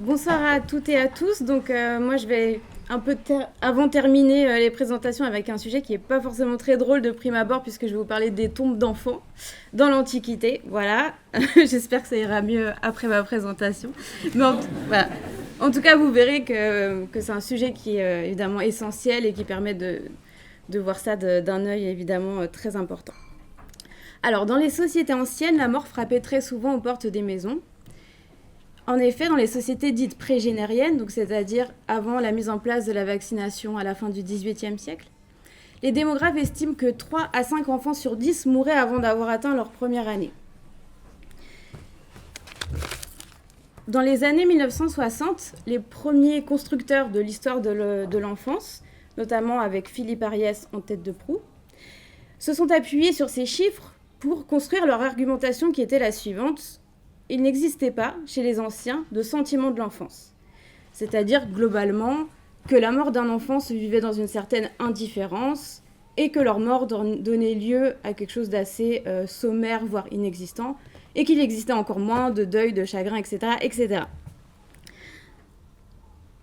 Bonsoir à toutes et à tous. Donc moi je vais un peu avant terminer les présentations avec un sujet qui n'est pas forcément très drôle de prime abord puisque je vais vous parler des tombes d'enfants dans l'Antiquité. Voilà, j'espère que ça ira mieux après ma présentation. Mais voilà. En tout cas, vous verrez que c'est un sujet qui est évidemment essentiel et qui permet de voir ça d'un œil évidemment très important. Alors, dans les sociétés anciennes, la mort frappait très souvent aux portes des maisons. En effet, dans les sociétés dites prégénériennes, donc c'est-à-dire avant la mise en place de la vaccination à la fin du XVIIIe siècle, les démographes estiment que 3 à 5 enfants sur 10 mouraient avant d'avoir atteint leur première année. Dans les années 1960, les premiers constructeurs de l'histoire de l'enfance, notamment avec Philippe Ariès en tête de proue, se sont appuyés sur ces chiffres pour construire leur argumentation qui était la suivante. Il n'existait pas, chez les anciens, de sentiment de l'enfance. C'est-à-dire, globalement, que la mort d'un enfant se vivait dans une certaine indifférence et que leur mort donnait lieu à quelque chose d'assez sommaire, voire inexistant, et qu'il existait encore moins de deuil, de chagrin, etc., etc.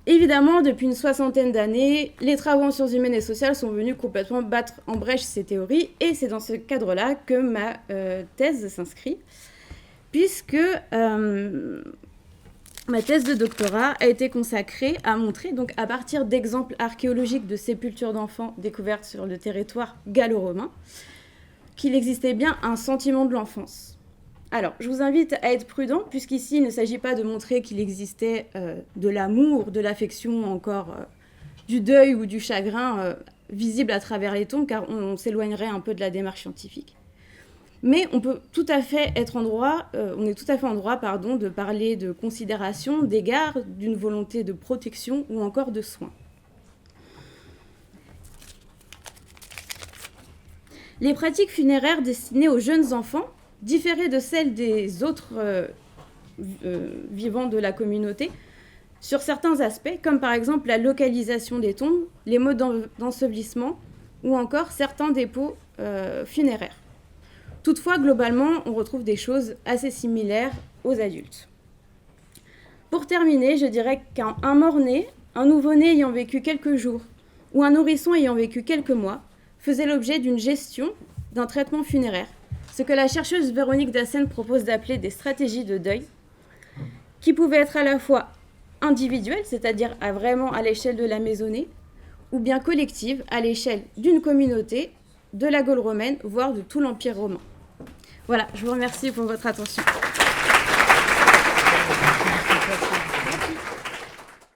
Évidemment, depuis une soixantaine d'années, les travaux en sciences humaines et sociales sont venus complètement battre en brèche ces théories, et c'est dans ce cadre-là que ma thèse s'inscrit, puisque ma thèse de doctorat a été consacrée à montrer, donc à partir d'exemples archéologiques de sépultures d'enfants découvertes sur le territoire gallo-romain, qu'il existait bien un sentiment de l'enfance. Alors, je vous invite à être prudent, puisqu'ici, il ne s'agit pas de montrer qu'il existait de l'amour, de l'affection, encore du deuil ou du chagrin visible à travers les tombes, car on s'éloignerait un peu de la démarche scientifique. Mais on peut tout à fait être en droit, on est tout à fait en droit, de parler de considération, d'égard, d'une volonté de protection ou encore de soin. Les pratiques funéraires destinées aux jeunes enfants différaient de celles des autres vivants de la communauté sur certains aspects, comme par exemple la localisation des tombes, les modes d'ensevelissement ou encore certains dépôts funéraires. Toutefois, globalement, on retrouve des choses assez similaires aux adultes. Pour terminer, je dirais qu'un mort-né, un nouveau-né ayant vécu quelques jours ou un nourrisson ayant vécu quelques mois faisait l'objet d'une gestion, d'un traitement funéraire, ce que la chercheuse Véronique Dassen propose d'appeler des stratégies de deuil, qui pouvaient être à la fois individuelles, c'est-à-dire vraiment à l'échelle de la maisonnée, ou bien collectives, à l'échelle d'une communauté, de la Gaule romaine, voire de tout l'Empire romain. Voilà, je vous remercie pour votre attention.